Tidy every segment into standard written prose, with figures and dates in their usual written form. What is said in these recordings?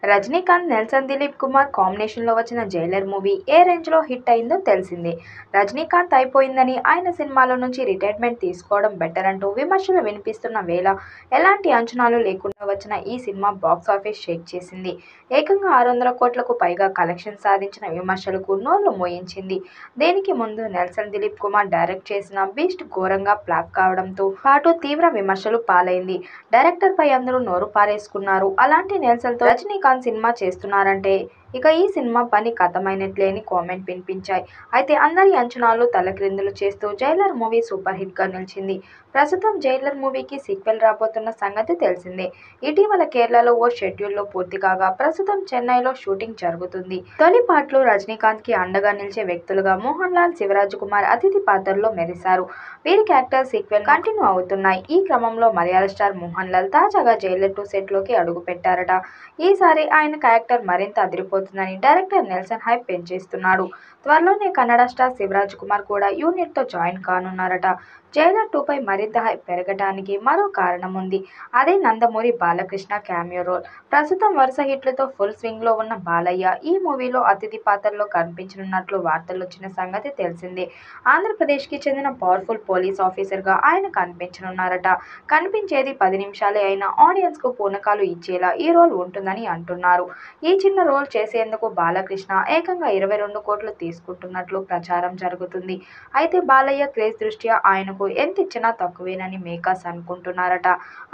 Rajinikanth, Nelson Dilip Kumar కాంబినేషన్లో వచ్చిన Jailer movie ఏ రేంజ్లో హిట్ అయిందో తెలిసిందే. రజనీకాంత్ అయిపోయిందని, ఆయన సినిమాల నుంచి రిటైర్మెంట్ తీసుకోవడం బెటర్ అంటూ విమర్శలు వినిపిస్తున్న వేళ ఎలాంటి అంచనాలు లేకుండా వచ్చిన ఈ సినిమా బాక్సాఫీస్ షేక్ చేసింది. ఏకంగా 600 కోట్లకు పైగా కలెక్షన్ సాధించిన విమర్శలకు నోళ్లు మోయించింది. దీనికి ముందు నెల్సన్ దిలీప్ కుమార్ డైరెక్ట్ చేసిన బీస్ట్ ఘోరంగా ఫ్లాప్ కావడంతో పాటు తీవ్ర విమర్శలు పాలైంది. డైరెక్టర్ పై అందరూ నోరు పారేసుకున్నారు. అలాంటి నెల్సన్తో రజనీకాంత్ సినిమా చేస్తున్నారంటే ఇక ఈ సినిమా పని ఖతమైనట్లే అని కామెంట్ వినిపించాయి. అయితే అందరి అంచనాలు తలక్రిందులు చేస్తూ జైలర్ మూవీ సూపర్ హిట్ గా నిలిచింది. ప్రస్తుతం జైలర్ మూవీకి సీక్వెల్ రాబోతున్న సంగతి తెలిసిందే. ఇటీవల కేరళలో ఓ షెడ్యూల్లో పూర్తి కాగా ప్రస్తుతం చెన్నైలో షూటింగ్ జరుగుతుంది. తొలి పార్ట్లో రజనీకాంత్ కి అండగా నిలిచే వ్యక్తులుగా మోహన్ లాల్, శివరాజకుమార్ అతిథి పాత్రల్లో మెరిశారు. వీరికి యాక్టర్ సీక్వెల్ కంటిన్యూ అవుతున్నాయి. ఈ క్రమంలో మలయాళ స్టార్ మోహన్ లాల్ తాజాగా జైలర్ 2 సెట్ లోకి అడుగు పెట్టారట. ఈసారి ఆయన క్యారెక్టర్ మరింత అదిరిపోతుందని డైరెక్టర్ నెల్సన్ హైప్ పెంచేస్తున్నాడు. త్వరలోనే కన్నడ స్టార్ శివరాజకుమార్ కూడా యూనిట్ తో జాయిన్ కానున్నారట. జైలర్ 2 పై మరింత హైప్ పెరగటానికి మరో కారణం ఉంది. అదే నందమూరి బాలకృష్ణ క్యామియో రోల్. ప్రస్తుతం వరుస హిట్లతో ఫుల్ స్వింగ్ లో ఉన్న బాలయ్య ఈ మూవీలో అతిథి పాత్రలో కనిపించనున్నట్లు వార్తలొచ్చిన సంగతి తెలిసిందే. ఆంధ్రప్రదేశ్ కి చెందిన పవర్ఫుల్ పోలీస్ ఆఫీసర్ గా ఆయన కనిపించనున్నారట. కనిపించేది 10 నిమిషాలే అయినా ఆడియన్స్ కు పూనకాలు ఇచ్చేలా ఈ రోల్ ఉంటుందని అంటున్నారు. ఈ చిన్న రోల్ చేసేందుకు బాలకృష్ణ ఏకంగా 22 కోట్లు తీసుకుంటున్నట్లు ప్రచారం జరుగుతుంది. అయితే బాలయ్య క్రేజ్ దృష్ట్యా ఆయనకు ఎంత ఇచ్చినా తక్కువేనని మేకర్స్ అనుకుంటున్నారట.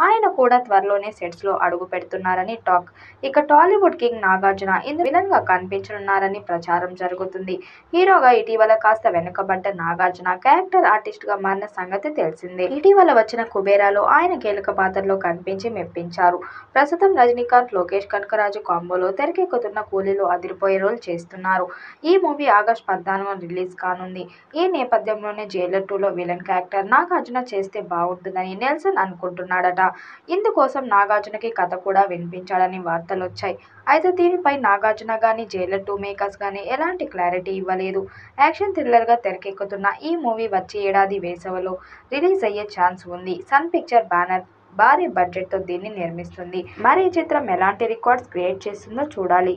ఆయన కూడా త్వరలోనే సెట్స్ లో అడుగు పెడుతున్నారని టాక్. ఇక టాలీవుడ్ కింగ్ నాగార్జున ఇందులో విలన్ గా కనిపించనున్నారని ప్రచారం జరుగుతుంది. హీరోగా ఇటీవల కాస్త వెనుకబడ్డ నాగార్జున క్యారెక్టర్ ఆర్టిస్ట్ గా మారిన సంగతి తెలిసిందే. ఇటీవల వచ్చిన కుబేరాలో ఆయన కీలక పాత్రలో కనిపించి మెప్పించారు. ప్రస్తుతం రజనీకాంత్, లోకేష్ కనకరాజు కాంబోలో తెరకెక్కుతున్న కూలీలో అదిరిపోయే రోల్ చేస్తున్నారు. ఈ మూవీ ఆగస్టు 14న రిలీజ్ కానుంది. ఈ నేపథ్యంలోనే జైలర్ 2లో విలన్ క్యారెక్టర్ నాగార్జున చేస్తే బాగుంటుందని నెల్సన్ అనుకుంటున్నాడట. ఇందుకోసం నాగార్జునకి కథ కూడా వినిపించాలని వార్తలొచ్చాయి. అయితే దీనిపై నాగార్జున గానీ, జైలర్ 2 మేకర్స్ గానీ ఎలాంటి క్లారిటీ ఇవ్వలేదు. యాక్షన్ థ్రిల్లర్ గా తెరకెక్కుతున్న ఈ మూవీ వచ్చే ఏడాది వేసవిలో రిలీజ్ అయ్యే ఛాన్స్ ఉంది. సన్ పిక్చర్ బ్యానర్ భారీ బడ్జెట్ తో దీన్ని నిర్మిస్తుంది. మరి ఈ చిత్రం ఎలాంటి రికార్డ్స్ క్రియేట్ చేస్తుందో చూడాలి.